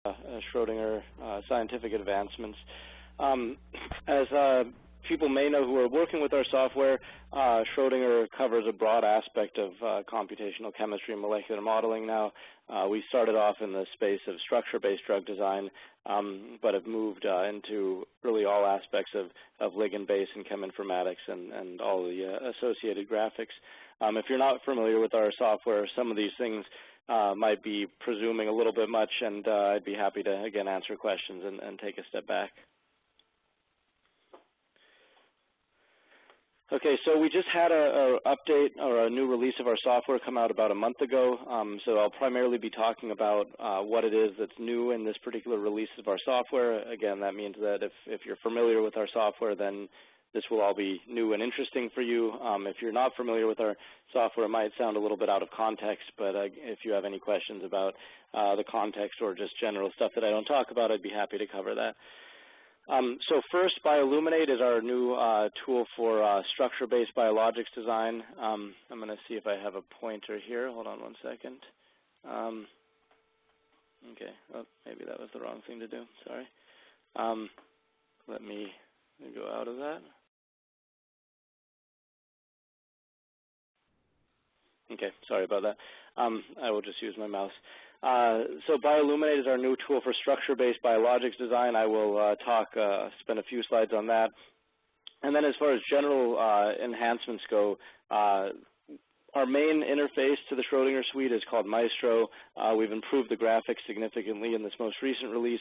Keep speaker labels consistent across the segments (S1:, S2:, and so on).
S1: Schrödinger Scientific Advancements. As people may know who are working with our software, Schrödinger covers a broad aspect of computational chemistry and molecular modeling now. We started off in the space of structure-based drug design, but have moved into really all aspects of ligand-based and cheminformatics and all the associated graphics. If you're not familiar with our software, some of these things might be presuming a little bit much, and I'd be happy to, again, answer questions and take a step back. Okay, so we just had an update or a new release of our software come out about a month ago. So I'll primarily be talking about what it is that's new in this particular release of our software. Again, that means that if you're familiar with our software, then this will all be new and interesting for you. If you're not familiar with our software, it might sound a little bit out of context, but if you have any questions about the context or just general stuff that I don't talk about, I'd be happy to cover that. So first, Bioluminate is our new tool for structure-based biologics design. I'm going to see if I have a pointer here. Hold on one second. Okay, oh, maybe that was the wrong thing to do. Sorry. Let me go out of that. Okay, sorry about that. I will just use my mouse. So Bioluminate is our new tool for structure-based biologics design. I will spend a few slides on that. And then as far as general enhancements go, our main interface to the Schrödinger suite is called Maestro. We've improved the graphics significantly in this most recent release.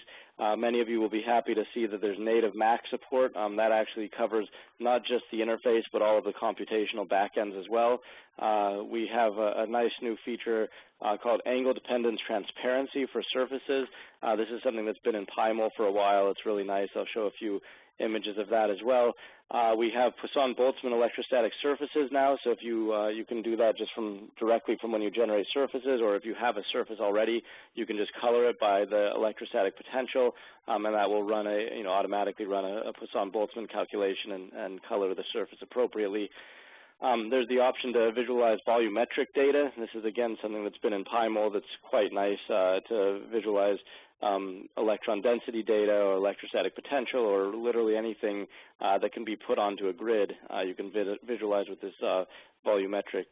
S1: Many of you will be happy to see that there's native Mac support. That actually covers not just the interface, but all of the computational backends as well. We have a nice new feature called angle dependence transparency for surfaces. This is something that's been in Pymol for a while. It's really nice. I'll show a few images of that as well. We have Poisson-Boltzmann electrostatic surfaces now, so if you can do that just directly from when you generate surfaces, or if you have a surface already, you can just color it by the electrostatic potential, and that will run automatically run a Poisson-Boltzmann calculation and color the surface appropriately. There's the option to visualize volumetric data. This is, again, something that's been in Pymol that's quite nice to visualize electron density data or electrostatic potential or literally anything that can be put onto a grid. You can visualize with this volumetric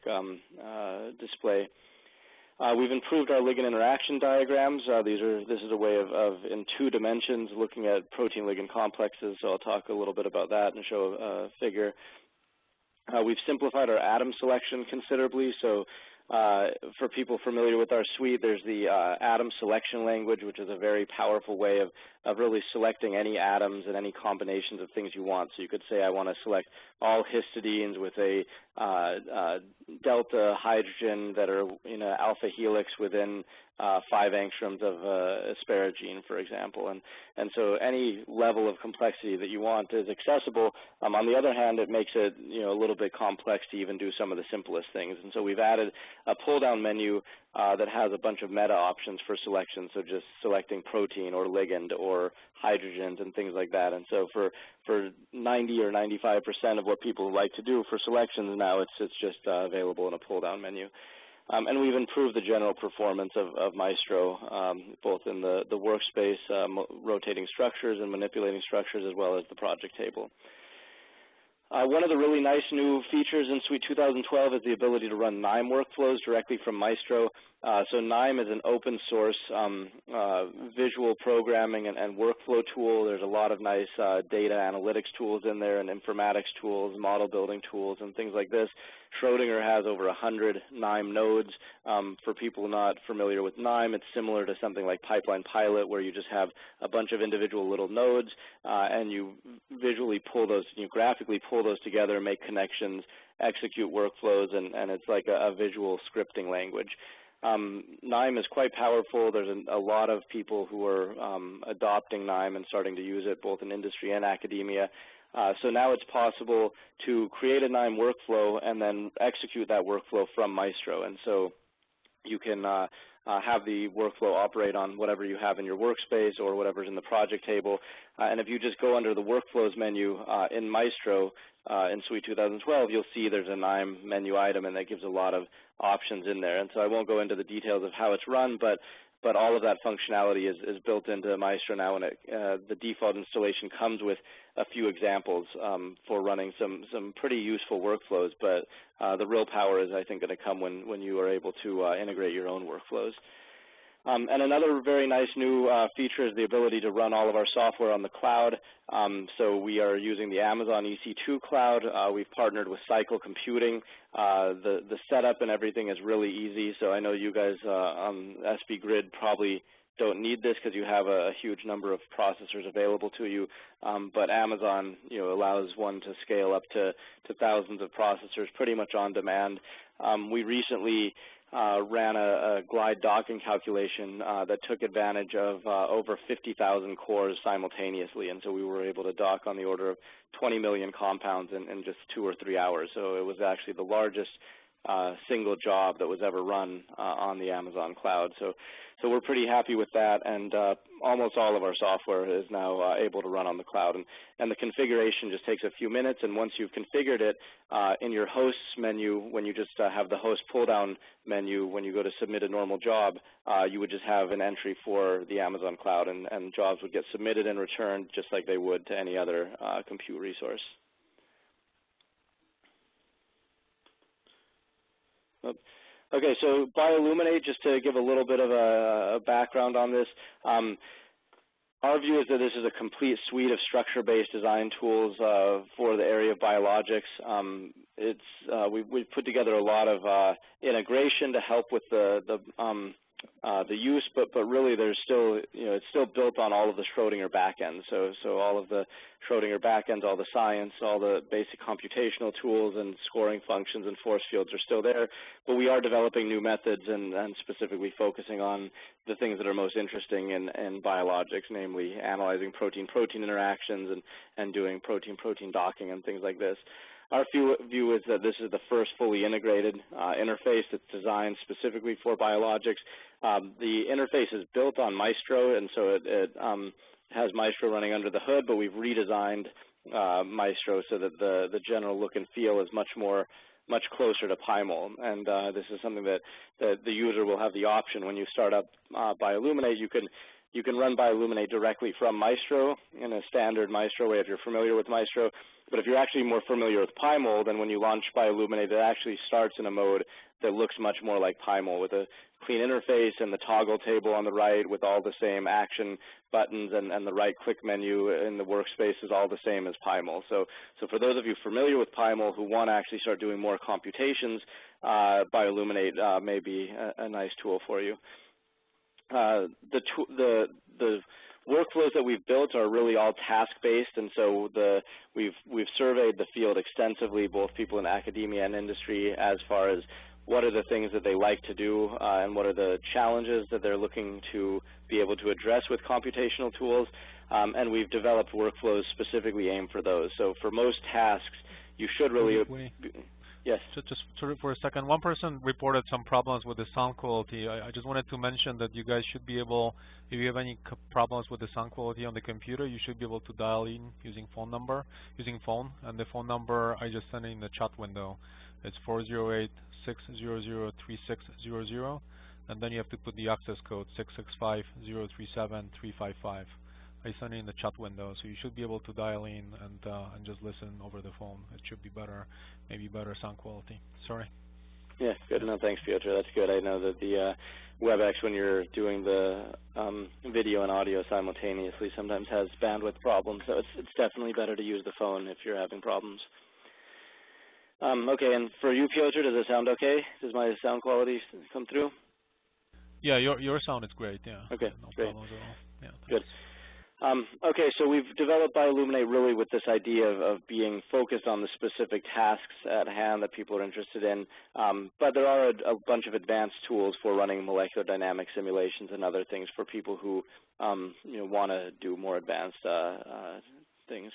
S1: display. We've improved our ligand interaction diagrams. This is a way of in 2 dimensions, looking at protein-ligand complexes, so I'll talk a little bit about that and show a figure. We've simplified our atom selection considerably, so for people familiar with our suite, there's the atom selection language, which is a very powerful way of really selecting any atoms and any combinations of things you want. So you could say I want to select all histidines with a delta hydrogen that are in an alpha helix within 5 angstroms of asparagine, for example. And so any level of complexity that you want is accessible. On the other hand, it makes it a little bit complex to even do some of the simplest things. And so we've added a pull-down menu that has a bunch of meta options for selection, so just selecting protein or ligand or hydrogens and things like that. And so for 90 or 95% of what people like to do for selections now, it's just available in a pull-down menu. And we've improved the general performance of Maestro, both in the workspace, rotating structures and manipulating structures, as well as the project table. One of the really nice new features in Suite 2012 is the ability to run KNIME workflows directly from Maestro. So KNIME is an open source visual programming and workflow tool. There's a lot of nice data analytics tools in there and informatics tools, model building tools, and things like this. Schrödinger has over 100 KNIME nodes. For people not familiar with KNIME, it's similar to something like Pipeline Pilot, where you just have a bunch of individual little nodes, and you visually pull those, you graphically pull those together, make connections, execute workflows, and it's like a visual scripting language. KNIME is quite powerful. There's a lot of people who are adopting KNIME and starting to use it both in industry and academia. So now it's possible to create a KNIME workflow and then execute that workflow from Maestro. And so you can have the workflow operate on whatever you have in your workspace or whatever's in the project table. And if you just go under the Workflows menu in Maestro in Suite 2012, you'll see there's a KNIME menu item, and that gives a lot of options in there. And so I won't go into the details of how it's run, but but all of that functionality is built into Maestro now, and the default installation comes with a few examples for running some pretty useful workflows, but the real power is, I think, going to come when you are able to integrate your own workflows. And another very nice new feature is the ability to run all of our software on the cloud. So we are using the Amazon EC2 cloud. We've partnered with Cycle Computing. The setup and everything is really easy. So I know you guys on SB Grid probably don't need this because you have a huge number of processors available to you. But Amazon, allows one to scale up to thousands of processors pretty much on demand. We recently ran a glide docking calculation that took advantage of over 50,000 cores simultaneously, and so we were able to dock on the order of 20 million compounds in just 2 or 3 hours. So it was actually the largest single job that was ever run on the Amazon cloud. So we're pretty happy with that, and almost all of our software is now able to run on the cloud. And the configuration just takes a few minutes, and once you've configured it, in your hosts menu, when you just have the host pull-down menu, when you go to submit a normal job, you would just have an entry for the Amazon cloud, and jobs would get submitted and returned just like they would to any other compute resource. Okay, so Bioluminate, just to give a little bit of a background on this, our view is that this is a complete suite of structure-based design tools for the area of biologics. We've put together a lot of integration to help with the use, but really there's still, it's still built on all of the Schrödinger backends. So all of the Schrödinger backends, all the science, all the basic computational tools and scoring functions and force fields are still there, but we are developing new methods and specifically focusing on the things that are most interesting in biologics, namely analyzing protein-protein interactions and doing protein-protein docking and things like this. Our view is that this is the first fully integrated interface that's designed specifically for biologics. The interface is built on Maestro, and so it has Maestro running under the hood, but we've redesigned Maestro so that the general look and feel is much closer to Pymol. And this is something that the user will have the option when you start up Bioluminate. You can run Bioluminate directly from Maestro in a standard Maestro way if you're familiar with Maestro. But if you're actually more familiar with Pymol, then when you launch Bioluminate, it actually starts in a mode that looks much more like Pymol with a clean interface and the toggle table on the right with all the same action buttons and the right-click menu in the workspace is all the same as Pymol. So for those of you familiar with Pymol who want to actually start doing more computations, Bioluminate may be a nice tool for you. The workflows that we've built are really all task-based, and so we've surveyed the field extensively, both people in academia and industry, as far as what are the things that they like to do and what are the challenges that they're looking to be able to address with computational tools, and we've developed workflows specifically aimed for those. So for most tasks, you should really... Yes.
S2: So just for a second, one person reported some problems with the sound quality. I just wanted to mention that you guys should be able, if you have any problems with the sound quality on the computer, you should be able to dial in using phone, and the phone number I just sent in the chat window. It's 408-600-3600, and then you have to put the access code 665-037-355. I sent it in the chat window, so you should be able to dial in and just listen over the phone. It should be better, maybe better sound quality. Sorry.
S1: Yeah, good. No, thanks, Piotr. That's good. I know that the WebEx, when you're doing the video and audio simultaneously, sometimes has bandwidth problems, so it's definitely better to use the phone if you're having problems. Okay, and for you, Piotr, does it sound okay? Does my sound quality come through?
S2: Yeah, your sound is great, yeah.
S1: Okay,
S2: no
S1: great.
S2: problems at all. Yeah,
S1: good. Okay, so we've developed Bioluminate really with this idea of being focused on the specific tasks at hand that people are interested in, but there are a bunch of advanced tools for running molecular dynamic simulations and other things for people who want to do more advanced things.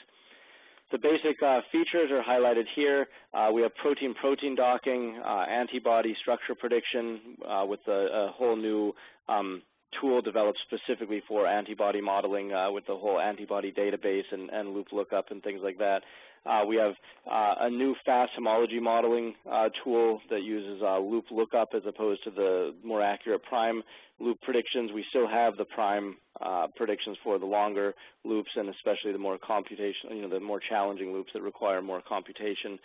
S1: The basic features are highlighted here. We have protein-protein docking, antibody structure prediction with a whole new tool developed specifically for antibody modeling with the whole antibody database and loop lookup and things like that. We have a new fast homology modeling tool that uses loop lookup as opposed to the more accurate prime loop predictions. We still have the prime predictions for the longer loops and especially the more computation, the more challenging loops that require more computation.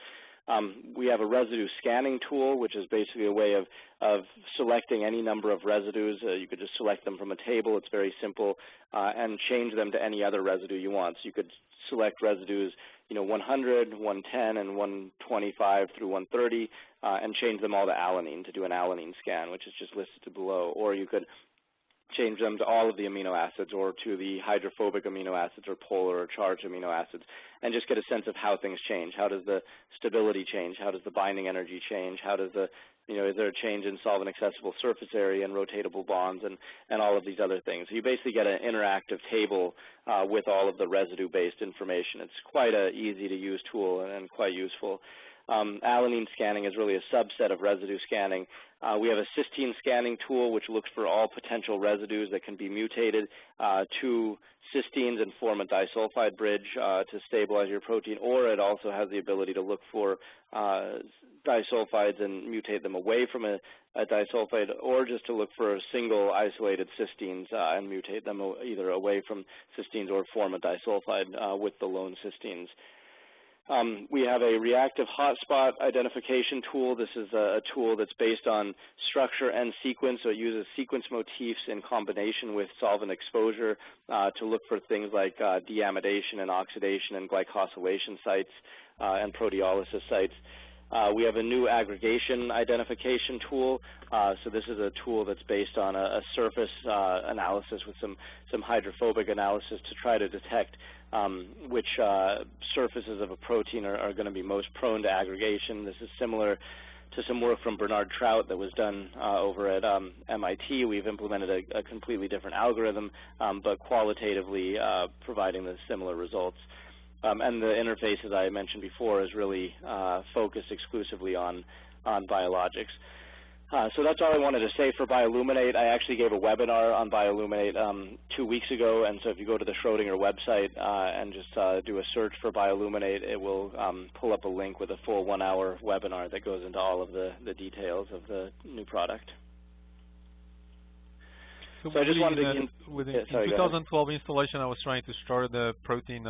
S1: We have a residue scanning tool, which is basically a way of selecting any number of residues. You could just select them from a table. It's very simple, and change them to any other residue you want. So you could select residues, 100, 110, and 125 through 130, and change them all to alanine to do an alanine scan, which is just listed below. Or you could change them to all of the amino acids or to the hydrophobic amino acids or polar or charged amino acids, and just get a sense of how things change. How does the stability change? How does the binding energy change? How does the, is there a change in solvent accessible surface area and rotatable bonds and all of these other things? So you basically get an interactive table with all of the residue-based information. It's quite an easy-to-use tool and quite useful. Alanine scanning is really a subset of residue scanning. We have a cysteine scanning tool which looks for all potential residues that can be mutated to cysteines and form a disulfide bridge to stabilize your protein, or it also has the ability to look for disulfides and mutate them away from a disulfide, or just to look for single isolated cysteines and mutate them either away from cysteines or form a disulfide with the lone cysteines. We have a reactive hotspot identification tool. This is a tool that's based on structure and sequence, so it uses sequence motifs in combination with solvent exposure to look for things like deamidation and oxidation and glycosylation sites and proteolysis sites. We have a new aggregation identification tool. So this is a tool that's based on a surface analysis with some hydrophobic analysis to try to detect which surfaces of a protein are going to be most prone to aggregation. This is similar to some work from Bernard Trout that was done over at MIT. We've implemented a completely different algorithm, but qualitatively providing the similar results. And the interface, as I mentioned before, is really focused exclusively on biologics. So that's all I wanted to say for Bioluminate. I actually gave a webinar on Bioluminate 2 weeks ago, and so if you go to the Schrödinger website and just do a search for Bioluminate, it will pull up a link with a full 1-hour webinar that goes into all of the details of the new product. So I just wanted to
S2: with in 2012 installation, I was trying to start the protein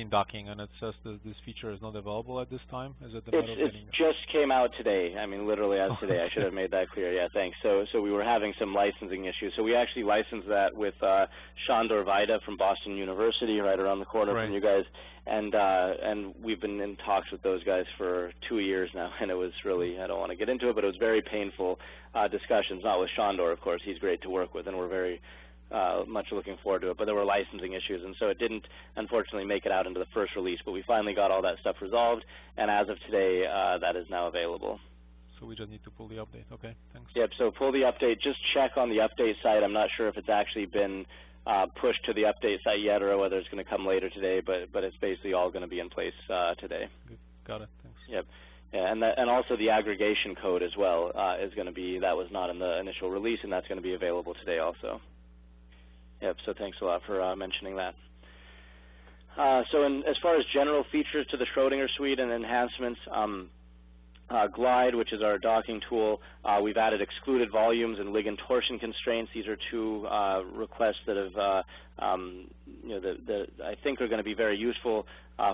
S2: docking, and it says that this feature is not available at this time. Is it the matter of getting
S1: it just came out today. I mean, literally as today. I should have made that clear. Yeah, thanks. So we were having some licensing issues. So we actually licensed that with Sándor Vajda from Boston University, right around the corner from you guys, and we've been in talks with those guys for 2 years now, and it was really, I don't want to get into it, but it was very painful discussions, not with Sándor, of course. He's great to work with, and we're very much looking forward to it, but there were licensing issues, and so it didn't, unfortunately, make it out into the first release, but we finally got all that stuff resolved, and as of today, that is now available.
S2: So we just need to pull the update. Okay, thanks.
S1: Yep, so pull the update. Just check on the update site. I'm not sure if it's actually been pushed to the update site yet or whether it's going to come later today, but it's basically all going to be in place today.
S2: Good. Got it. Thanks.
S1: Yep. Yeah, and also the aggregation code as well is going to be, that was not in the initial release, and that's going to be available today also. Yep, so thanks a lot for mentioning that. So as far as general features to the Schrödinger suite and enhancements, Glide, which is our docking tool, we've added excluded volumes and ligand torsion constraints. These are two requests that have, that I think are going to be very useful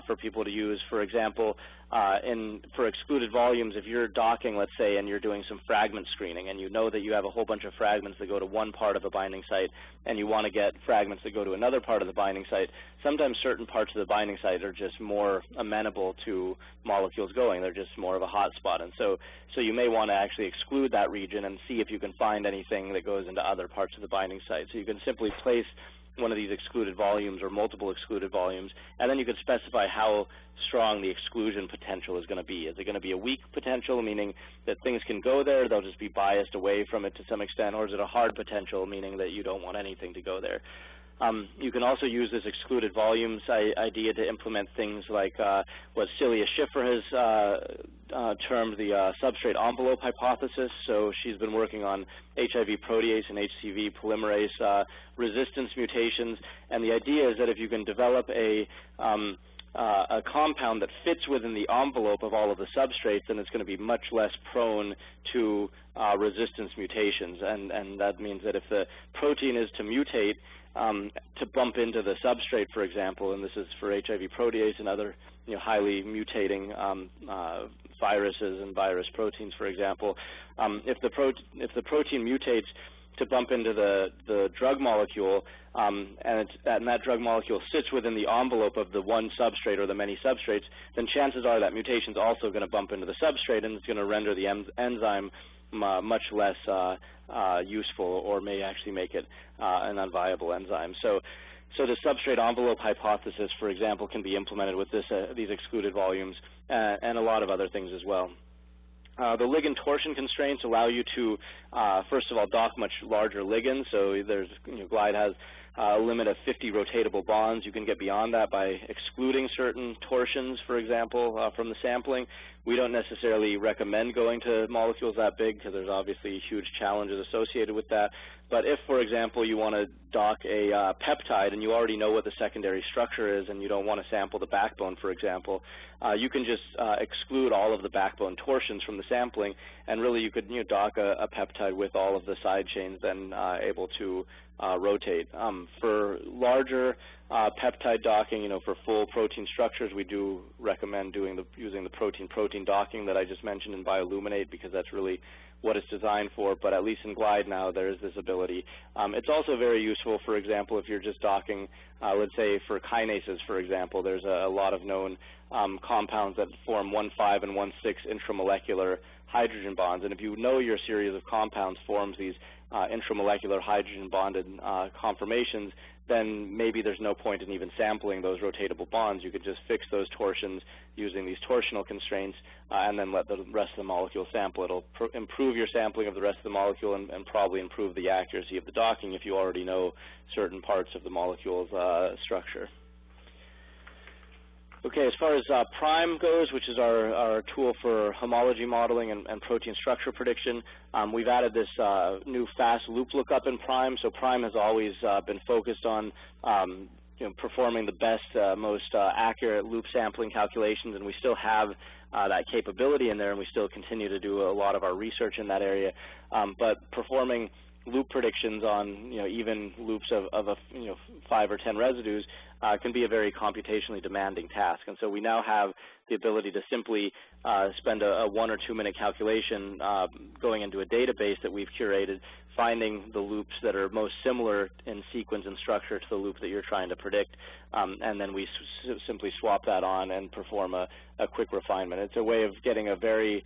S1: for people to use. For example, for excluded volumes, if you're docking, let's say, and you're doing some fragment screening, and you know that you have a whole bunch of fragments that go to one part of a binding site, and you want to get fragments that go to another part of the binding site, sometimes certain parts of the binding site are just more amenable to molecules going. They're just more of a hot spot, and so you may want to actually exclude that region and see if you can find anything that goes into other parts of the binding site. So you can simply place one of these excluded volumes or multiple excluded volumes, and then you could specify how strong the exclusion potential is going to be. Is it going to be a weak potential, meaning that things can go there, they'll just be biased away from it to some extent, or is it a hard potential, meaning that you don't want anything to go there? You can also use this excluded volumes idea to implement things like what Celia Schiffer has termed the substrate envelope hypothesis. So she's been working on HIV protease and HCV polymerase resistance mutations, and the idea is that if you can develop a compound that fits within the envelope of all of the substrates, then it's going to be much less prone to resistance mutations. And that means that if the protein is to mutate to bump into the substrate, for example, and this is for HIV protease and other highly mutating viruses and virus proteins, for example, if the protein mutates to bump into the drug molecule, and that drug molecule sits within the envelope of the one substrate or the many substrates, then chances are that mutation is also going to bump into the substrate, and it's going to render the enzyme much less useful, or may actually make it an unviable enzyme. So the substrate envelope hypothesis, for example, can be implemented with these excluded volumes and a lot of other things as well. The ligand torsion constraints allow you to, first of all, dock much larger ligands. So there's, Glide has a limit of 50 rotatable bonds. You can get beyond that by excluding certain torsions, for example, from the sampling. We don't necessarily recommend going to molecules that big because there's obviously huge challenges associated with that. But if, for example, you want to dock a peptide and you already know what the secondary structure is and you don't want to sample the backbone, for example, you can just exclude all of the backbone torsions from the sampling, and really you could dock a peptide with all of the side chains then able to rotate. For larger peptide docking, for full protein structures, we do recommend using the protein-protein docking that I just mentioned in Bioluminate, because that's really what it's designed for. But at least in Glide now, there is this ability. It's also very useful, for example, if you're just docking, let's say for kinases, for example, there's a lot of known compounds that form 1,5 and 1,6 intramolecular hydrogen bonds. And if you know your series of compounds forms these intramolecular hydrogen bonded conformations, then maybe there's no point in even sampling those rotatable bonds. You could just fix those torsions using these torsional constraints and then let the rest of the molecule sample. It'll improve your sampling of the rest of the molecule and probably improve the accuracy of the docking if you already know certain parts of the molecule's structure. Okay, as far as Prime goes, which is our tool for homology modeling and protein structure prediction, we've added this new fast loop lookup in Prime. So Prime has always been focused on performing the best, most accurate loop sampling calculations, and we still have that capability in there, and we still continue to do a lot of our research in that area. But performing loop predictions on even loops of 5 or 10 residues can be a very computationally demanding task. And so we now have the ability to simply spend a 1 or 2 minute calculation going into a database that we've curated, finding the loops that are most similar in sequence and structure to the loop that you're trying to predict, and then we simply swap that on and perform a quick refinement. It's a way of getting a very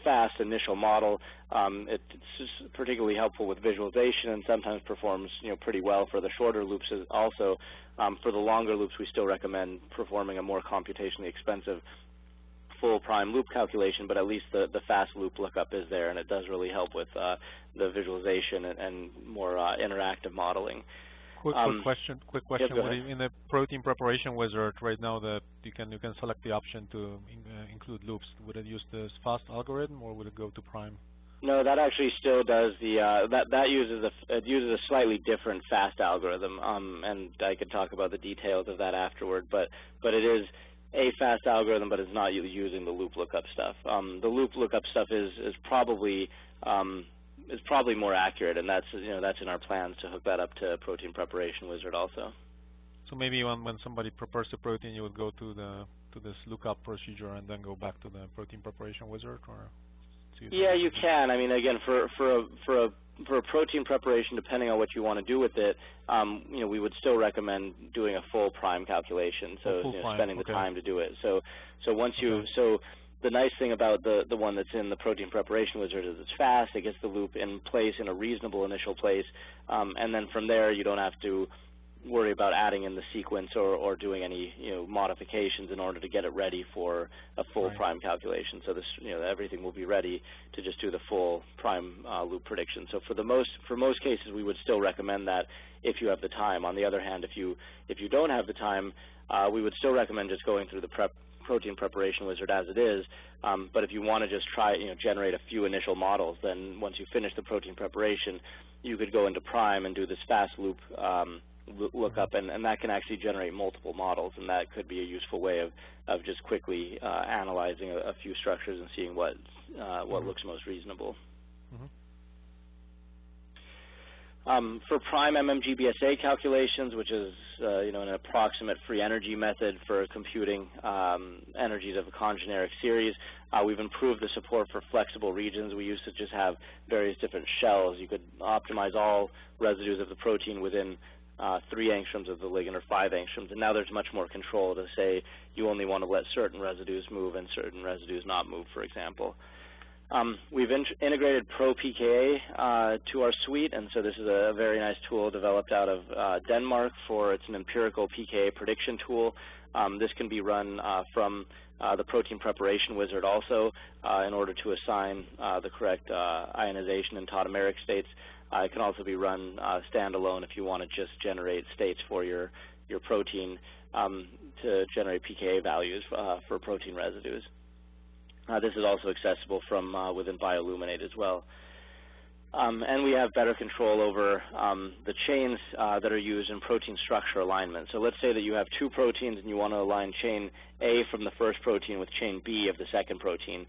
S1: fast initial model. It's particularly helpful with visualization and sometimes performs pretty well for the shorter loops also. For the longer loops, we still recommend performing a more computationally expensive full prime loop calculation, but at least the fast loop lookup is there, and it does really help with the visualization and more interactive modeling.
S2: Quick question. In the protein preparation wizard right now, that you can select the option to include loops. Would it use this fast algorithm, or would it go to Prime?
S1: No, that actually still does that uses a slightly different fast algorithm, and I could talk about the details of that afterward. But it is a fast algorithm, but it's not using the loop lookup stuff. The loop lookup stuff is probably more accurate, and that's in our plans to hook that up to Protein Preparation Wizard also.
S2: So maybe when somebody prepares the protein, you would go to this lookup procedure and then go back to the Protein Preparation Wizard, or? Yeah,
S1: you can. I mean, again, for a protein preparation, depending on what you want to do with it, we would still recommend doing a full prime calculation. So spending the time to do it. So once you the nice thing about the one that's in the Protein Preparation Wizard is it's fast. It gets the loop in place in a reasonable initial place, and then from there you don't have to worry about adding in the sequence or doing any modifications in order to get it ready for a full prime calculation. So this everything will be ready to just do the full prime loop prediction. So for most cases, we would still recommend that if you have the time. On the other hand, if you don't have the time, we would still recommend just going through the protein preparation wizard as it is. But if you want to just try, generate a few initial models, then once you finish the protein preparation, you could go into Prime and do this fast loop lookup, and that can actually generate multiple models, and that could be a useful way of just quickly analyzing a few structures and seeing what looks most reasonable. For prime MMGBSA calculations, which is an approximate free energy method for computing energies of a congeneric series, we've improved the support for flexible regions. We used to just have various different shells. You could optimize all residues of the protein within 3 angstroms of the ligand or 5 angstroms, and now there's much more control to say you only want to let certain residues move and certain residues not move, for example. We've integrated ProPKA to our suite, and so this is a very nice tool developed out of Denmark it's an empirical PKA prediction tool. This can be run from the protein preparation wizard also in order to assign the correct ionization and tautomeric states. It can also be run standalone if you want to just generate states for your protein to generate PKA values for protein residues. This is also accessible from within Bioluminate as well. And we have better control over the chains that are used in protein structure alignment. So let's say that you have 2 proteins and you want to align chain A from the first protein with chain B of the second protein.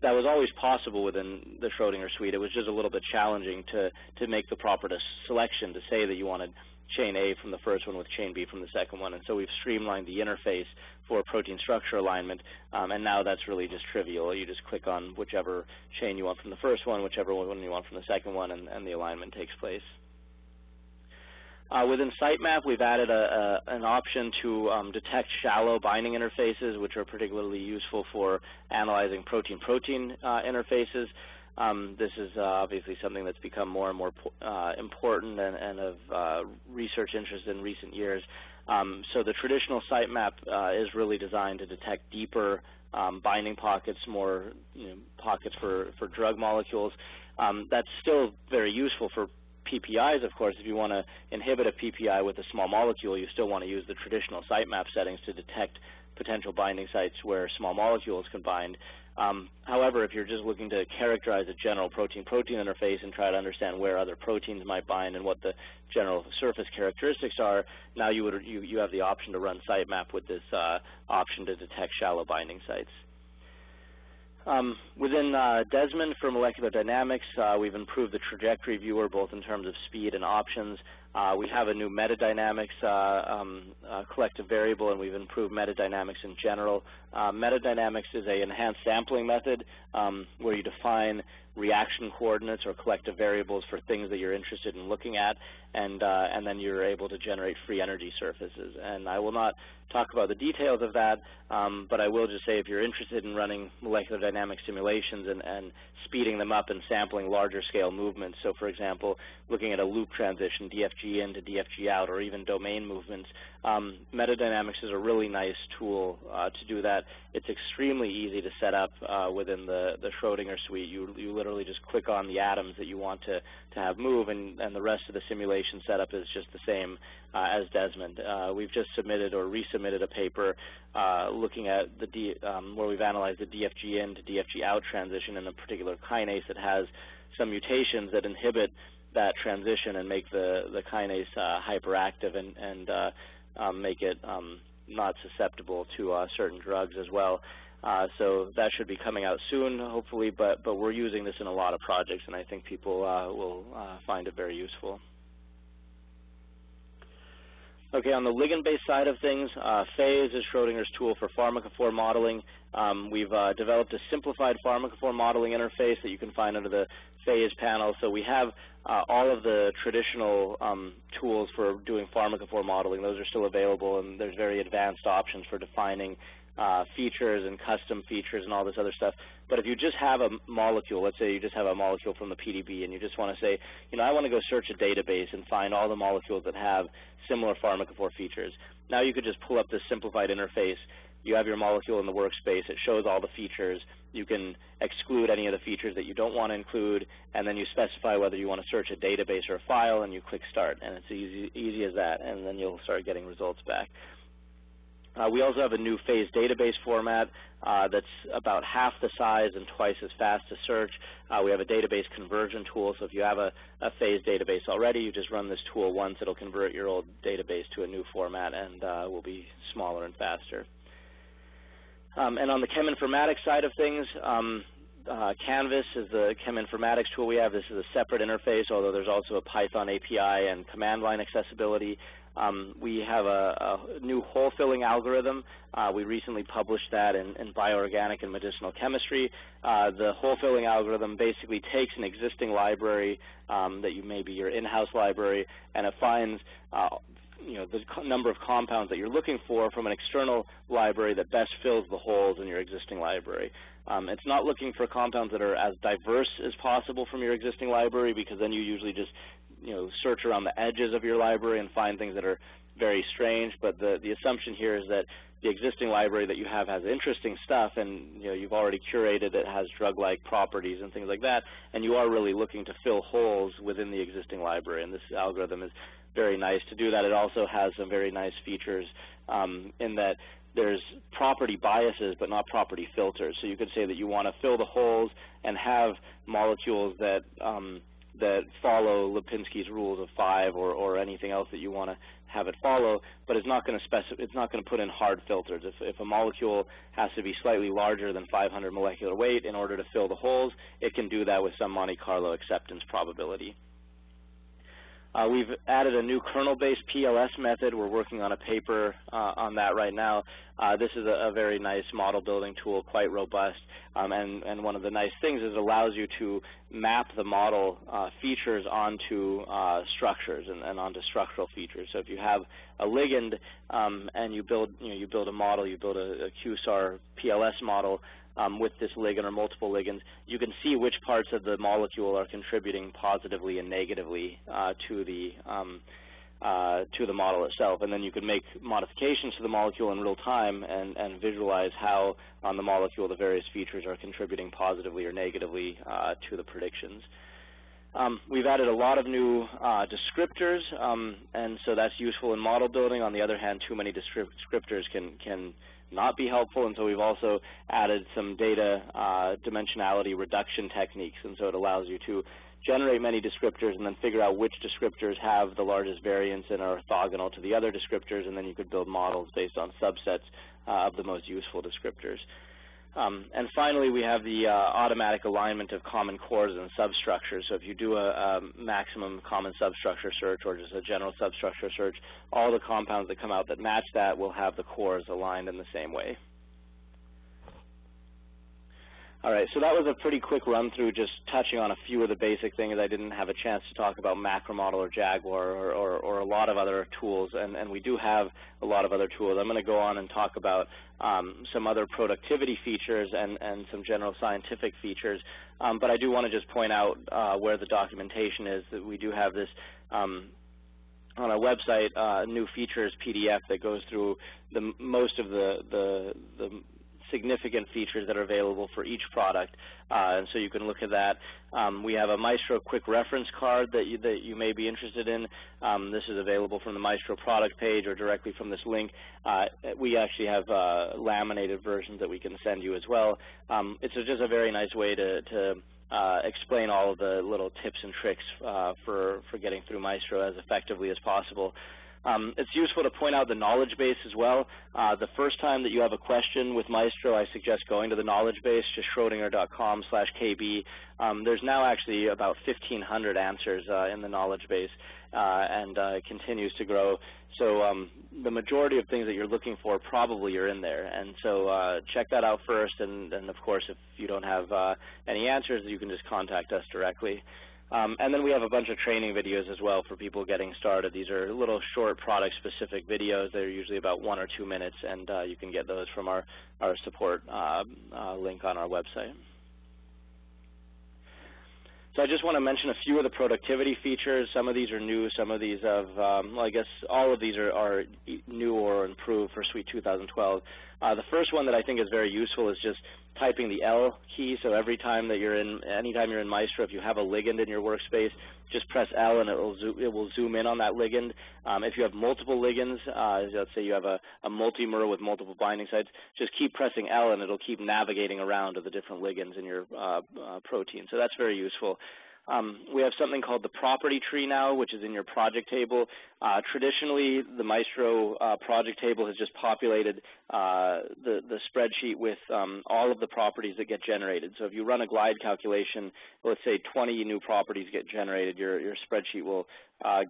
S1: That was always possible within the Schrödinger suite. It was just a little bit challenging to make the proper selection to say that you wanted chain A from the first one with chain B from the second one. And so we've streamlined the interface for protein structure alignment, and now that's really just trivial. You just click on whichever chain you want from the first one, whichever one you want from the second one, and the alignment takes place. Within sitemap, we've added an option to detect shallow binding interfaces, which are particularly useful for analyzing protein-protein interfaces. This is obviously something that's become more and more important and of research interest in recent years. So the traditional sitemap is really designed to detect deeper binding pockets, more pockets for drug molecules. That's still very useful for PPIs, of course. If you want to inhibit a PPI with a small molecule, you still want to use the traditional sitemap settings to detect potential binding sites where small molecules can bind. However, if you're just looking to characterize a general protein-protein interface and try to understand where other proteins might bind and what the general surface characteristics are, now you have the option to run sitemap with this option to detect shallow binding sites. Within Desmond for molecular dynamics, we've improved the trajectory viewer both in terms of speed and options. We have a new metadynamics collective variable, and we've improved metadynamics in general. Metadynamics is an enhanced sampling method where you define reaction coordinates or collective variables for things that you're interested in looking at, and then you're able to generate free energy surfaces. And I will not talk about the details of that, but I will just say if you're interested in running molecular dynamic simulations and speeding them up and sampling larger scale movements, so for example, looking at a loop transition, DFG in to DFG out, or even domain movements, metadynamics is a really nice tool to do that. It's extremely easy to set up within the Schrödinger suite. You literally just click on the atoms that you want to have move, and the rest of the simulation setup is just the same as Desmond. We've just submitted or resubmitted a paper looking at where we've analyzed the DFG in to DFG out transition in a particular kinase that has some mutations that inhibit that transition and make the kinase hyperactive and make it not susceptible to certain drugs as well. So that should be coming out soon, hopefully, but we're using this in a lot of projects, and I think people will find it very useful. Okay, on the ligand-based side of things, phase is Schrödinger's tool for pharmacophore modeling. We've developed a simplified pharmacophore modeling interface that you can find under the phase panel. So we have all of the traditional tools for doing pharmacophore modeling. Those are still available, and there's very advanced options for defining features and custom features and all this other stuff. But if you just have a molecule, let's say you just have a molecule from the PDB and you just want to say, I want to go search a database and find all the molecules that have similar pharmacophore features. Now you could just pull up this simplified interface. You have your molecule in the workspace. It shows all the features. You can exclude any of the features that you don't want to include, and then you specify whether you want to search a database or a file, and you click Start. And it's easy as that, and then you'll start getting results back. We also have a new phase database format that's about half the size and twice as fast to search. We have a database conversion tool, so if you have a phase database already, you just run this tool once. It'll convert your old database to a new format and will be smaller and faster. And on the cheminformatics side of things, Canvas is the cheminformatics tool we have. This is a separate interface, although there's also a Python API and command line accessibility. We have a new hole-filling algorithm. We recently published that in Bioorganic and Medicinal Chemistry. The hole-filling algorithm basically takes an existing library that maybe your in-house library, and it finds the number of compounds that you're looking for from an external library that best fills the holes in your existing library. It's not looking for compounds that are as diverse as possible from your existing library, because then you usually just search around the edges of your library and find things that are very strange. But the assumption here is that the existing library that you have has interesting stuff, and you've already curated it, has drug-like properties and things like that, and you are really looking to fill holes within the existing library, and this algorithm is very nice to do that. It also has some very nice features in that there's property biases but not property filters. So you could say that you want to fill the holes and have molecules that that follow Lipinski's rules of 5 or anything else that you want to have it follow, but it's not going to put in hard filters. If a molecule has to be slightly larger than 500 molecular weight in order to fill the holes, it can do that with some Monte Carlo acceptance probability. We've added a new kernel-based PLS method. We're working on a paper on that right now. This is a very nice model building tool, quite robust, and one of the nice things is it allows you to map the model features onto structures and onto structural features. So if you have a ligand and you build a model, you build a QSAR PLS model with this ligand or multiple ligands, you can see which parts of the molecule are contributing positively and negatively to the model itself. And then you can make modifications to the molecule in real time and visualize how on the molecule the various features are contributing positively or negatively to the predictions. We've added a lot of new descriptors, and so that's useful in model building. On the other hand, too many descriptors can not be helpful, and so we've also added some data dimensionality reduction techniques, and so it allows you to generate many descriptors and then figure out which descriptors have the largest variance and are orthogonal to the other descriptors, and then you could build models based on subsets of the most useful descriptors. And finally, we have the automatic alignment of common cores and substructures. So if you do a maximum common substructure search or just a general substructure search, all the compounds that come out that match that will have the cores aligned in the same way. All right, so that was a pretty quick run through, just touching on a few of the basic things. I didn't have a chance to talk about Macromodel or Jaguar or a lot of other tools, and we do have a lot of other tools. I'm going to go on and talk about some other productivity features and some general scientific features, but I do want to just point out where the documentation is, that we do have this on our website, new features PDF that goes through most of the significant features that are available for each product, and so you can look at that. We have a Maestro quick reference card that you may be interested in. This is available from the Maestro product page or directly from this link. We actually have laminated versions that we can send you as well. It's just a very nice way to explain all of the little tips and tricks for getting through Maestro as effectively as possible. It's useful to point out the knowledge base as well. The first time that you have a question with Maestro, I suggest going to the knowledge base, just Schrödinger.com/KB. There's now actually about 1,500 answers in the knowledge base, and it continues to grow. So the majority of things that you're looking for probably are in there. And so check that out first, and of course, if you don't have any answers, you can just contact us directly. And then we have a bunch of training videos as well for people getting started. These are little short product-specific videos. They're usually about 1 or 2 minutes, and you can get those from our support link on our website. So I just want to mention a few of the productivity features. Some of these are new. Some of these have, well, I guess all of these are new or improved for Suite 2012. The first one that I think is very useful is just typing the L key. So every time that anytime you're in Maestro, if you have a ligand in your workspace, just press L and it will zoom in on that ligand. If you have multiple ligands, let's say you have a multimer with multiple binding sites, just keep pressing L and it'll keep navigating around to the different ligands in your protein. So that's very useful. We have something called the property tree now, which is in your project table. Traditionally, the Maestro project table has just populated the spreadsheet with all of the properties that get generated. So if you run a glide calculation, let's say 20 new properties get generated, your spreadsheet will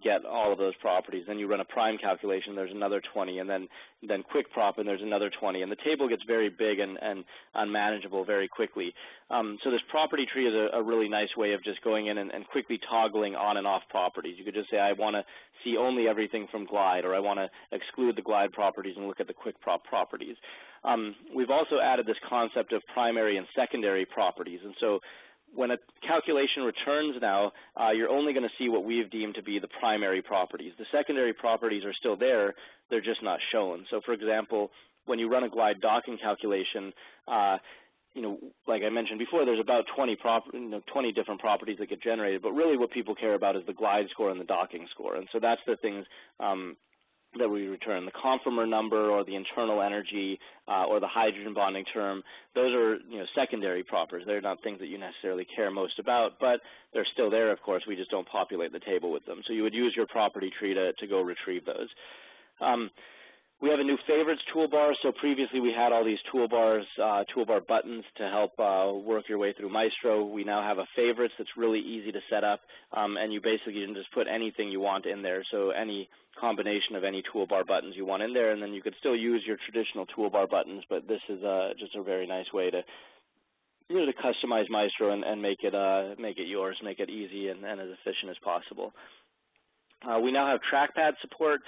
S1: get all of those properties. Then you run a prime calculation, there's another 20, and then quick prop, and there's another 20. And the table gets very big and unmanageable very quickly. So this property tree is a really nice way of just going in and quickly toggling on and off properties. You could just say, I want to see only everything from glide, or I want to exclude the glide properties and look at the quick prop properties. We've also added this concept of primary and secondary properties. And so when a calculation returns now, you're only going to see what we've deemed to be the primary properties. The secondary properties are still there, they're just not shown. So for example, when you run a glide docking calculation, like I mentioned before, there's about 20 different properties that get generated, but really what people care about is the glide score and the docking score. And so that's the things that we return. The conformer number or the internal energy or the hydrogen bonding term, those are secondary properties. They're not things that you necessarily care most about, but they're still there, of course. We just don't populate the table with them. So you would use your property tree to go retrieve those. We have a new favorites toolbar. So previously we had all these toolbars, toolbar buttons to help work your way through Maestro. We now have a favorites that's really easy to set up, and you basically can just put anything you want in there. So any combination of any toolbar buttons you want in there, and then you could still use your traditional toolbar buttons, but this is just a very nice way to to customize Maestro and make it yours, make it easy and as efficient as possible. We now have trackpad support.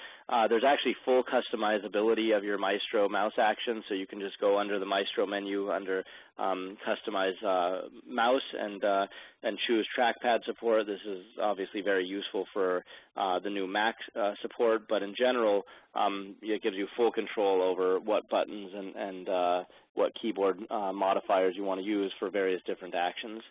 S1: There's actually full customizability of your Maestro mouse action, so you can just go under the Maestro menu under Customize Mouse and choose trackpad support. This is obviously very useful for the new Mac support, but in general, it gives you full control over what buttons and what keyboard modifiers you want to use for various different actions.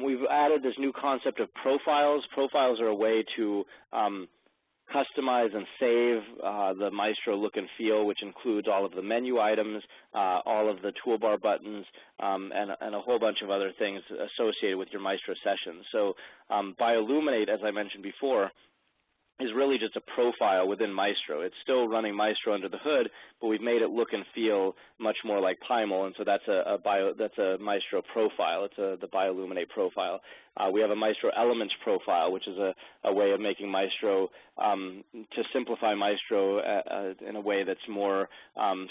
S1: We've added this new concept of profiles. Profiles are a way to customize and save the Maestro look and feel, which includes all of the menu items, all of the toolbar buttons, and a whole bunch of other things associated with your Maestro sessions. So Bioluminate, as I mentioned before, is really just a profile within Maestro. It's still running Maestro under the hood, but we've made it look and feel much more like Pymol, and so that's a Maestro profile. It's the Bioluminate profile. We have a Maestro Elements profile, which is a way of making Maestro, to simplify Maestro in a way that's more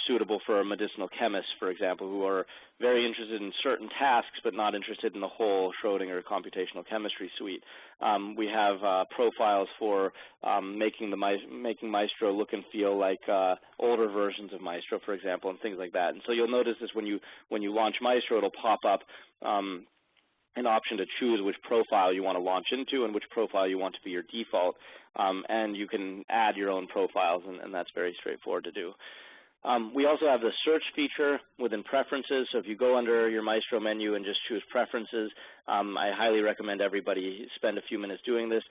S1: suitable for medicinal chemists, for example, who are very interested in certain tasks but not interested in the whole Schrödinger computational chemistry suite. We have profiles for making Maestro look and feel like older versions of Maestro, for example, and things like that. And so you'll notice this when you launch Maestro, it'll pop up an option to choose which profile you want to launch into and which profile you want to be your default, and you can add your own profiles, and that's very straightforward to do. We also have the search feature within preferences. So if you go under your Maestro menu and just choose preferences, I highly recommend everybody spend a few minutes doing this.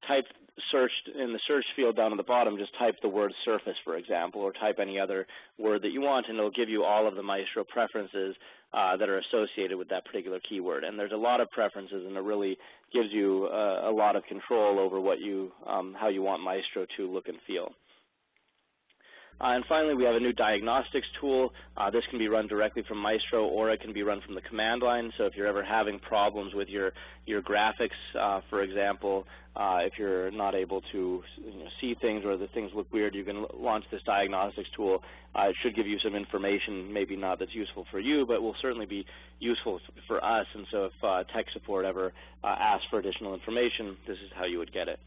S1: Type search in the search field down at the bottom, just type the word surface, for example, or type any other word that you want, and it'll give you all of the Maestro preferences that are associated with that particular keyword. And there's a lot of preferences, and it really gives you a lot of control over what how you want Maestro to look and feel. And finally, we have a new diagnostics tool. This can be run directly from Maestro, or it can be run from the command line. So if you're ever having problems with your graphics, for example, if you're not able to see things or the things look weird, you can launch this diagnostics tool. It should give you some information, maybe not that's useful for you, but will certainly be useful for us. And so if tech support ever asks for additional information, this is how you would get it.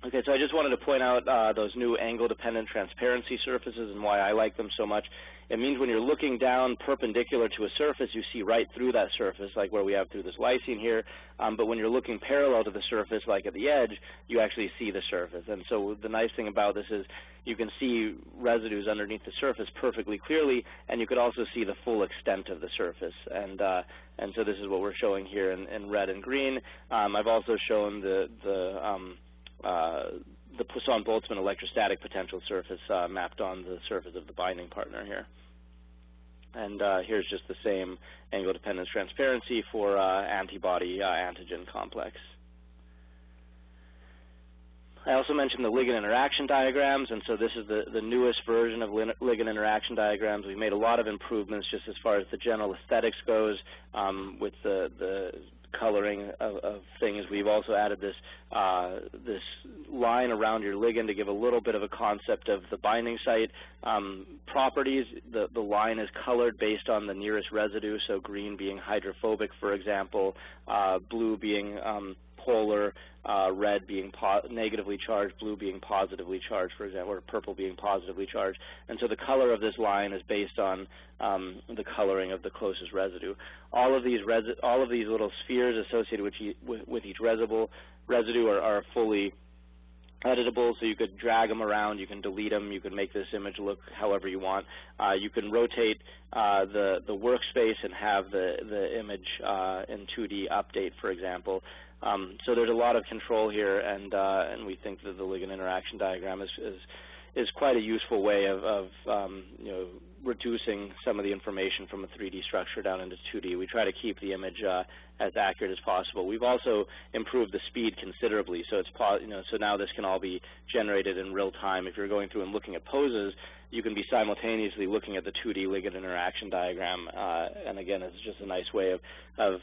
S1: Okay, so I just wanted to point out those new angle-dependent transparency surfaces and why I like them so much. It means when you're looking down perpendicular to a surface, you see right through that surface, like where we have through this lysine here. But when you're looking parallel to the surface, like at the edge, you actually see the surface. And so the nice thing about this is you can see residues underneath the surface perfectly clearly, and you could also see the full extent of the surface. And so this is what we're showing here in red and green. I've also shown the Poisson-Boltzmann electrostatic potential surface mapped on the surface of the binding partner here. And here's just the same angle-dependent transparency for antibody-antigen complex. I also mentioned the ligand interaction diagrams, and so this is the newest version of ligand interaction diagrams. We've made a lot of improvements just as far as the general aesthetics goes with the coloring of things. We've also added this line around your ligand to give a little bit of a concept of the binding site properties. The line is colored based on the nearest residue, so green being hydrophobic, for example, blue being polar, red being negatively charged, blue being positively charged, for example, or purple being positively charged. And so the color of this line is based on the coloring of the closest residue. All of these little spheres associated with each residue are fully editable, so you could drag them around, you can delete them, you can make this image look however you want. You can rotate the workspace and have the image in 2D update, for example. So there's a lot of control here, and we think that the ligand interaction diagram is quite a useful way of reducing some of the information from a 3D structure down into 2D. We try to keep the image as accurate as possible. We've also improved the speed considerably, so so now this can all be generated in real time. If you're going through and looking at poses, you can be simultaneously looking at the 2D ligand interaction diagram, and again, it's just a nice way of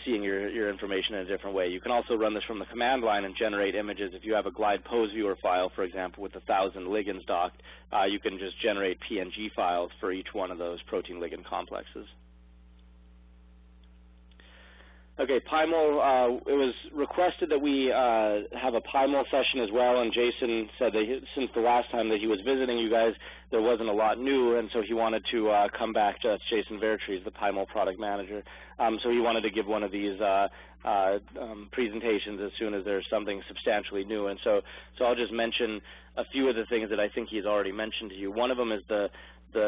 S1: seeing your information in a different way. You can also run this from the command line and generate images. If you have a glide pose viewer file, for example, with 1,000 ligands docked, you can just generate PNG files for each one of those protein-ligand complexes. Okay, Pymol, it was requested that we have a Pymol session as well, and Jason said that since the last time that he was visiting you guys, there wasn't a lot new, and so he wanted to come back to us. Jason Vertrees, the Pymol product manager. So he wanted to give one of these presentations as soon as there's something substantially new. And so I'll just mention a few of the things that I think he's already mentioned to you. One of them is the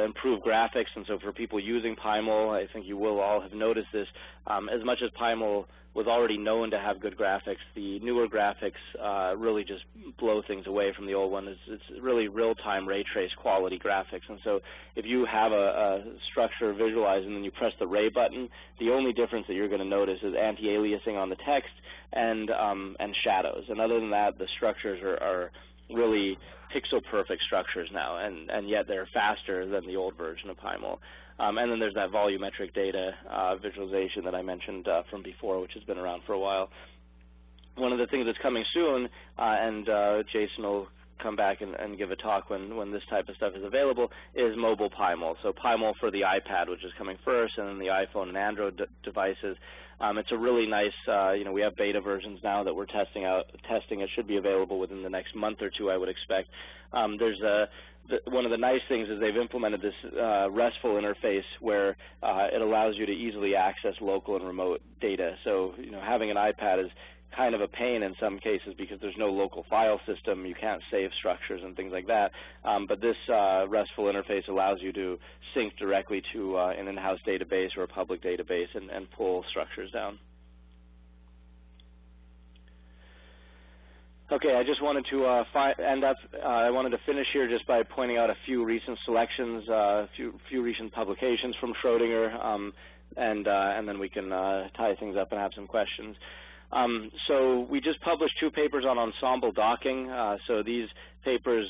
S1: improved graphics, and so for people using Pymol, I think you will all have noticed this. As much as Pymol was already known to have good graphics, the newer graphics really just blow things away from the old one. It's really real-time ray trace quality graphics, and so if you have a structure visualized and then you press the ray button, the only difference that you're going to notice is anti-aliasing on the text and shadows. And other than that, the structures are really pixel-perfect structures now, and yet they're faster than the old version of Pymol. And then there's that volumetric data visualization that I mentioned from before, which has been around for a while. One of the things that's coming soon, and Jason will come back and give a talk when this type of stuff is available, is mobile Pymol. So Pymol for the iPad, which is coming first, and then the iPhone and Android devices. It's a really nice, we have beta versions now that we're testing. It should be available within the next month or two, I would expect. One of the nice things is they've implemented this RESTful interface where it allows you to easily access local and remote data. So, having an iPad is kind of a pain in some cases because there's no local file system. You can't save structures and things like that. But this RESTful interface allows you to sync directly to an in-house database or a public database and pull structures down. Okay, I just wanted to I wanted to finish here just by pointing out a few recent selections, a few recent publications from Schrödinger, and then we can tie things up and have some questions. So we just published 2 papers on ensemble docking. So these papers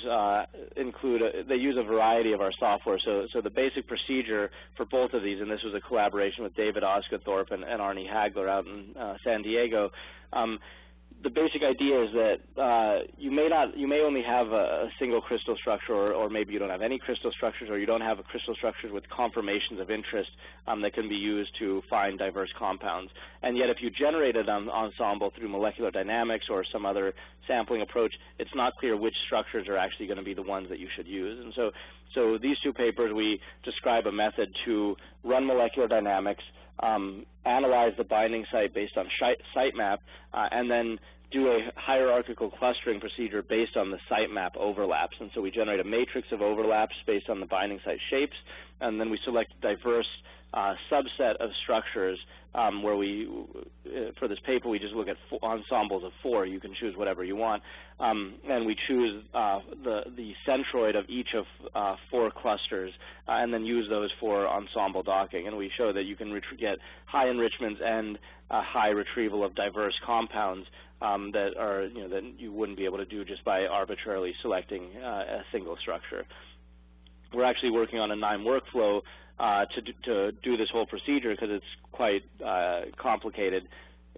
S1: they use a variety of our software. So the basic procedure for both of these, and this was a collaboration with David Osgothorpe and Arnie Hagler out in San Diego, the basic idea is that you may only have a single crystal structure, or maybe you don't have any crystal structures, or you don't have a crystal structure with conformations of interest that can be used to find diverse compounds. And yet if you generate an ensemble through molecular dynamics or some other sampling approach, it's not clear which structures are actually going to be the ones that you should use. And so these two papers, we describe a method to run molecular dynamics, analyze the binding site based on sitemap, and then do a hierarchical clustering procedure based on the sitemap overlaps. And so we generate a matrix of overlaps based on the binding site shapes, and then we select a diverse subset of structures where we, for this paper, we just look at ensembles of 4. You can choose whatever you want. And we choose the centroid of each of 4 clusters and then use those for ensemble docking. And we show that you can get high enrichments and high retrieval of diverse compounds that are, that you wouldn't be able to do just by arbitrarily selecting a single structure. We're actually working on a KNIME workflow to do this whole procedure because it's quite complicated,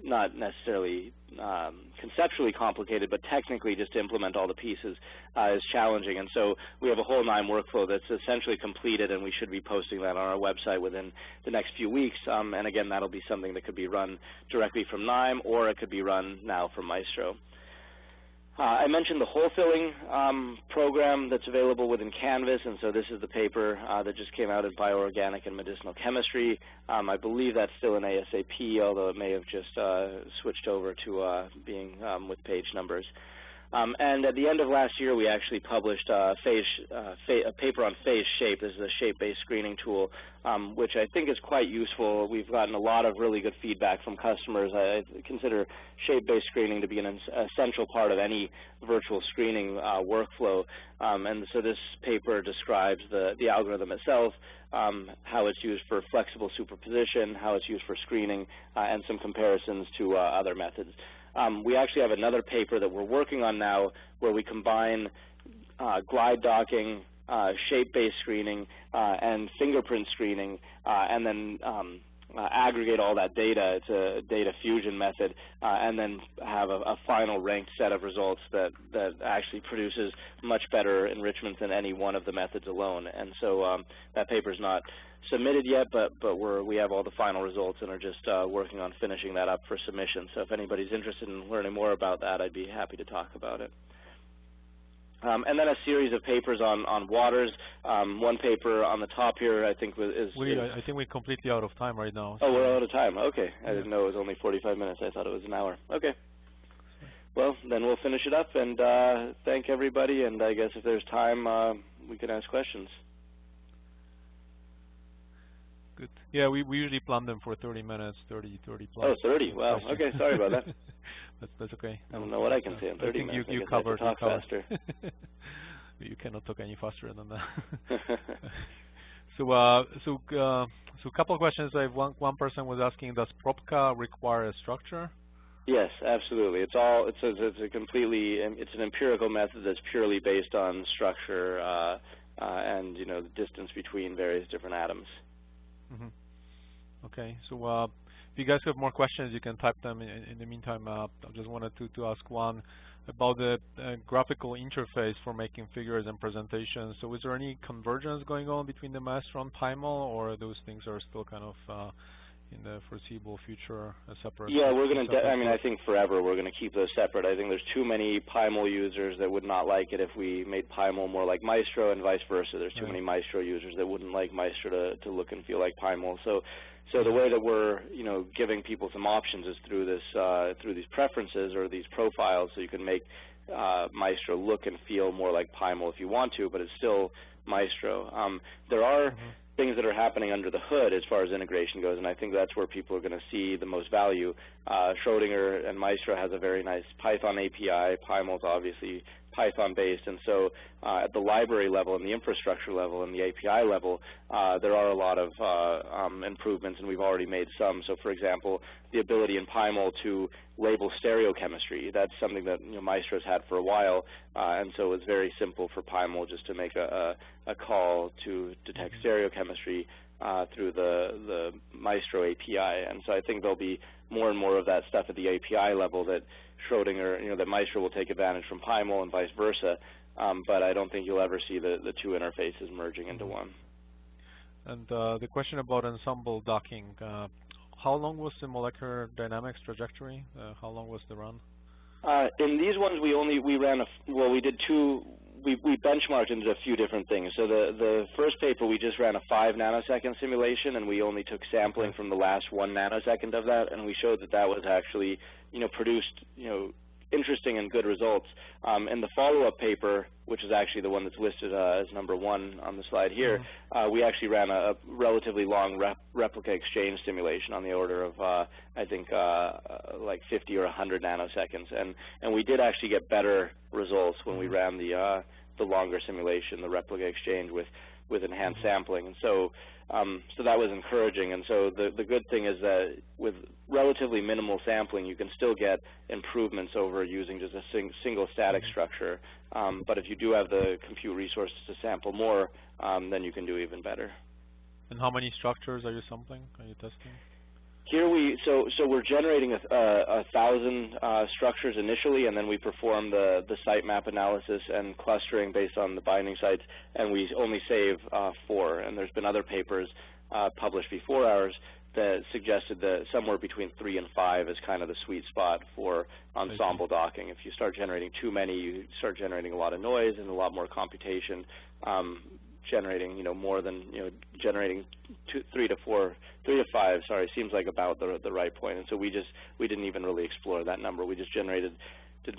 S1: not necessarily conceptually complicated, but technically just to implement all the pieces is challenging. And so we have a whole KNIME workflow that's essentially completed, and we should be posting that on our website within the next few weeks. And again, that'll be something that could be run directly from KNIME, or it could be run now from Maestro. I mentioned the hole filling program that's available within Canvas, and so this is the paper that just came out in Bioorganic and Medicinal Chemistry. I believe that's still in ASAP, although it may have just switched over to being with page numbers. And at the end of last year, we actually published a paper on phase shape. This is a shape-based screening tool, which I think is quite useful. We've gotten a lot of really good feedback from customers. I consider shape-based screening to be an essential part of any virtual screening workflow. And so this paper describes the algorithm itself, how it's used for flexible superposition, how it's used for screening, and some comparisons to other methods. We actually have another paper that we're working on now where we combine glide docking, shape-based screening, and fingerprint screening, and then aggregate all that data. It's a data fusion method, and then have a final ranked set of results that actually produces much better enrichment than any one of the methods alone. And so that paper's not submitted yet, but we have all the final results and are just working on finishing that up for submission. So if anybody's interested in learning more about that, I'd be happy to talk about it. And then a series of papers on waters. One paper on the top here, I think,
S2: I think we're completely out of time right now.
S1: So. Oh, we're out of time. Okay. I didn't know it was only 45 minutes. I thought it was an hour. Okay. Well, then we'll finish it up and thank everybody. And I guess if there's time, we can ask questions.
S2: Good. Yeah, we usually plan them for 30 minutes, 30 plus.
S1: Oh, 30. Wow. Okay, sorry about that.
S2: That's okay.
S1: I don't know what I can say in 30 minutes.
S2: You covered.
S1: Talk faster.
S2: You cannot talk any faster than that. So a couple of questions. One person was asking, does PROPCA require a structure?
S1: Yes, absolutely. It's an empirical method that's purely based on structure and the distance between various different atoms.
S2: Okay, so if you guys have more questions, you can type them in the meantime. I just wanted to ask one about the graphical interface for making figures and presentations. So is there any convergence going on between the Maestro and Pymol, or those things are still kind of in the foreseeable future separate?
S1: Yeah, we're going to, I think forever we're going to keep those separate. I think there's too many Pymol users that would not like it if we made Pymol more like Maestro, and vice versa. There's too many Maestro users that wouldn't like Maestro to look and feel like Pymol. So the way that we're, giving people some options is through this, through these preferences or these profiles, so you can make Maestro look and feel more like Pymol if you want to, but it's still Maestro. There are things that are happening under the hood as far as integration goes, and I think that's where people are going to see the most value. Schrödinger and Maestro has a very nice Python API. Pymol's obviously Python-based, and so at the library level and the infrastructure level and the API level, there are a lot of improvements, and we've already made some. So, for example, the ability in Pymol to label stereochemistry, that's something that Maestro's had for a while, and so it's very simple for Pymol just to make a call to detect stereochemistry through the Maestro API. And so I think there'll be more and more of that stuff at the API level that Schrödinger, that Maestro will take advantage from Pymol and vice versa. But I don't think you'll ever see the two interfaces merging into one.
S2: And the question about ensemble docking, how long was the molecular dynamics trajectory? How long was the run?
S1: In these ones, we ran we did two. We benchmarked into a few different things. So the first paper, we just ran a 5 nanosecond simulation, and we only took sampling from the last 1 nanosecond of that, and we showed that that was actually, produced, interesting and good results. In the follow-up paper, which is actually the one that's listed as number 1 on the slide here, we actually ran a relatively long replica exchange simulation on the order of, I think, like 50 or 100 nanoseconds, and we did actually get better results when we ran the longer simulation, the replica exchange with enhanced sampling, and so that was encouraging. And so the good thing is that with relatively minimal sampling, you can still get improvements over using just a single static structure. But if you do have the compute resources to sample more, then you can do even better.
S2: And how many structures are you sampling? Are you testing?
S1: Here so we're generating 1,000 structures initially, and then we perform the sitemap analysis and clustering based on the binding sites, and we only save 4. And there's been other papers published before ours that suggested that somewhere between 3 and 5 is kind of the sweet spot for ensemble docking. If you start generating too many, you start generating a lot of noise and a lot more computation. Generating, more than, generating 3 to 5, seems like about the right point. And so we didn't even really explore that number. We just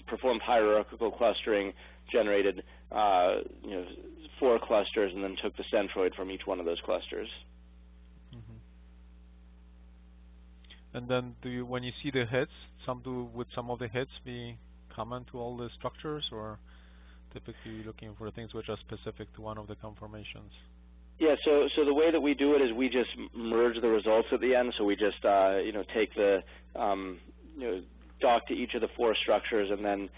S1: performed hierarchical clustering, generated, 4 clusters, and then took the centroid from each one of those clusters.
S2: And then when you see the hits, would some of the hits be common to all the structures, or typically looking for things which are specific to one of the conformations?
S1: Yeah, so the way that we do it is we just merge the results at the end. So we just take the dock to each of the 4 structures, and then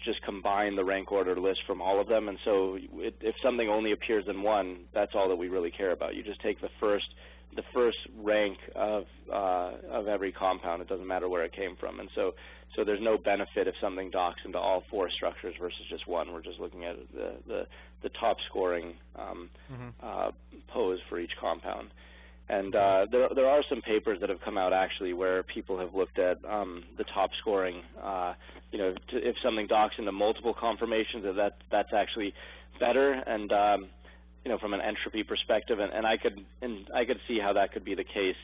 S1: just combine the rank order list from all of them. And so if something only appears in one, that's all that we really care about. You just take the first rank of every compound. It doesn't matter where it came from. And so there's no benefit if something docks into all 4 structures versus just one. We're just looking at the top scoring pose for each compound. And there are some papers that have come out actually where people have looked at the top scoring. If something docks into multiple conformations, that's actually better. And from an entropy perspective, and I could see how that could be the case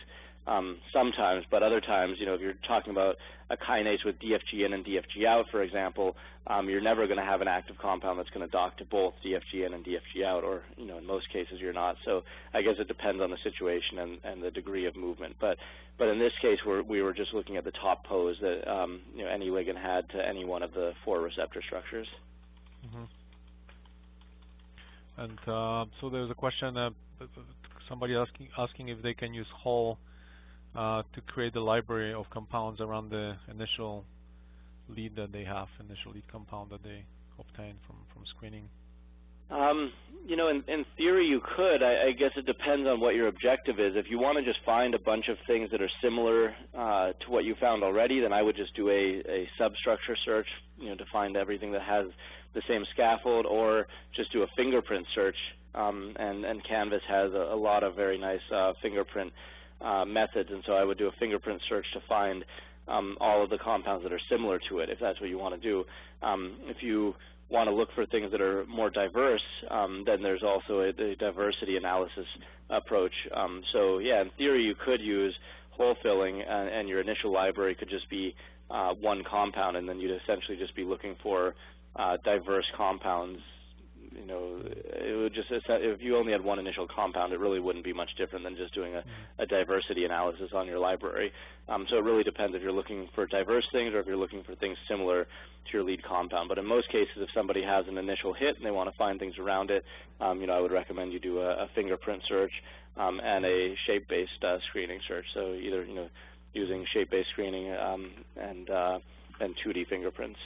S1: sometimes, but other times, if you're talking about a kinase with DFG in and DFG out, for example, you're never going to have an active compound that's going to dock to both DFG in and DFG out, or in most cases you're not. So I guess it depends on the situation and the degree of movement. But in this case, we were just looking at the top pose that any ligand had to any one of the 4 receptor structures.
S2: And so there's a question, somebody asking if they can use Hall to create the library of compounds around the initial lead that they have, initial lead compound that they obtain from screening. In theory you could. I guess it depends on what your objective is. If you want to just find a bunch of things that are similar to what you found already, then I would just do a substructure search, to find everything that has the same scaffold, or just do a fingerprint search. And Canvas has a lot of very nice fingerprint methods, and so I would do a fingerprint search to find all of the compounds that are similar to it, if that's what you want to do. If you want to look for things that are more diverse, then there's also a diversity analysis approach. So yeah, in theory you could use hole filling, and your initial library could just be one compound, and then you'd essentially just be looking for diverse compounds. It would just, if you only had one initial compound, it really wouldn't be much different than just doing a diversity analysis on your library. So it really depends if you're looking for diverse things or if you're looking for things similar to your lead compound. But in most cases, if somebody has an initial hit and they want to find things around it, I would recommend you do a fingerprint search and a shape-based screening search. So either using shape-based screening and 2D fingerprints.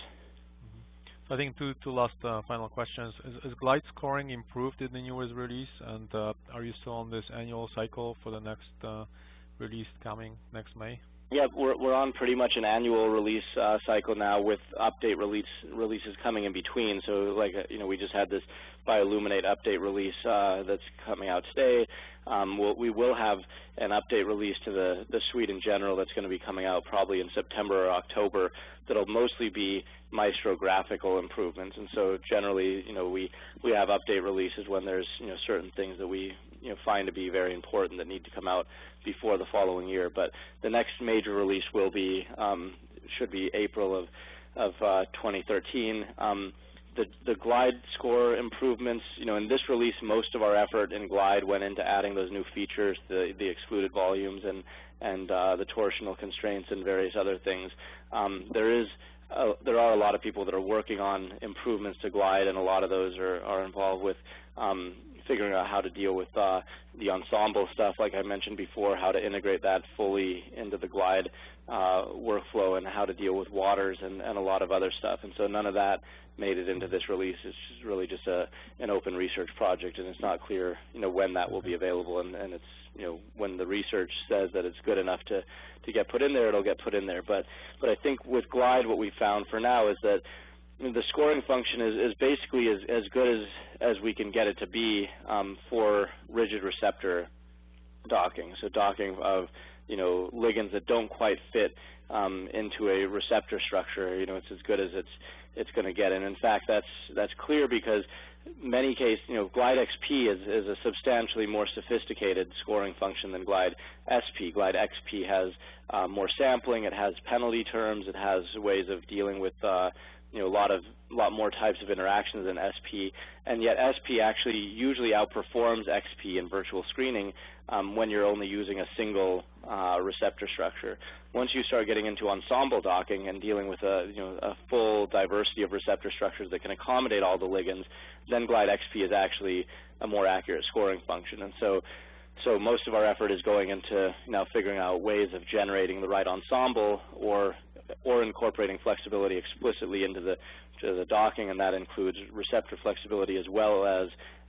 S2: I think two last final questions. Is glide scoring improved in the newest release, and are you still on this annual cycle for the next release coming next May?
S1: Yeah, we're on pretty much an annual release cycle now, with update releases coming in between. So, like, we just had this Bioluminate update release that's coming out today. We will have an update release to the suite in general that's going to be coming out probably in September or October. That'll mostly be Maestro graphical improvements. And so, generally, we have update releases when there's certain things that we find to be very important that need to come out before the following year. But the next major release will be should be April of 2013. The glide score improvements, in this release, most of our effort in glide went into adding those new features, the excluded volumes and the torsional constraints and various other things. There are a lot of people that are working on improvements to glide, and a lot of those are involved with figuring out how to deal with the ensemble stuff, like I mentioned before, how to integrate that fully into the glide workflow, and how to deal with waters and a lot of other stuff. And so none of that made it into this release. It's really just an open research project, and it's not clear when that will be available. And it's when the research says that it's good enough to get put in there, it'll get put in there. But I think with glide, what we found for now is that the scoring function is basically as good as we can get it to be for rigid receptor docking. So docking of ligands that don't quite fit into a receptor structure. It's as good as it's going to get. And in fact, that's clear because many cases, Glide XP is a substantially more sophisticated scoring function than Glide SP. Glide XP has more sampling. It has penalty terms. It has ways of dealing with a lot more types of interactions than SP, and yet SP actually usually outperforms XP in virtual screening when you're only using a single receptor structure. Once you start getting into ensemble docking and dealing with a full diversity of receptor structures that can accommodate all the ligands, then Glide XP is actually a more accurate scoring function. And so most of our effort is going into now figuring out ways of generating the right ensemble or incorporating flexibility explicitly into the docking, and that includes receptor flexibility as well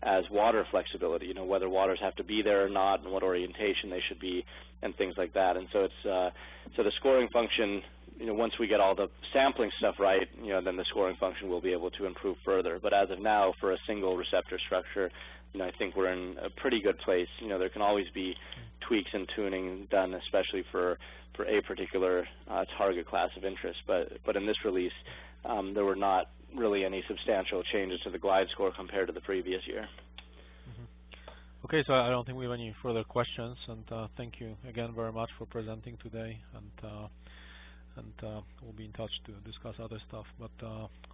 S1: as water flexibility. Whether waters have to be there or not, and what orientation they should be, and things like that. And so it's so the scoring function. Once we get all the sampling stuff right, then the scoring function will be able to improve further. But as of now, for a single receptor structure, I think we're in a pretty good place. There can always be tweaks and tuning done, especially for a particular target class of interest. But in this release, there were not really any substantial changes to the glide score compared to the previous year.
S2: Okay, so I don't think we have any further questions, and thank you again very much for presenting today, and we'll be in touch to discuss other stuff. But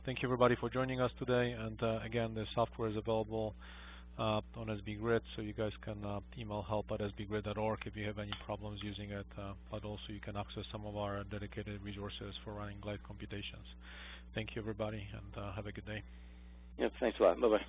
S2: thank you everybody for joining us today, and again, the software is available on SBGrid, so you guys can email help@sbgrid.org if you have any problems using it, but also you can access some of our dedicated resources for running glide computations. Thank you everybody, and have a good day.
S1: Yep, thanks a lot. Bye-bye.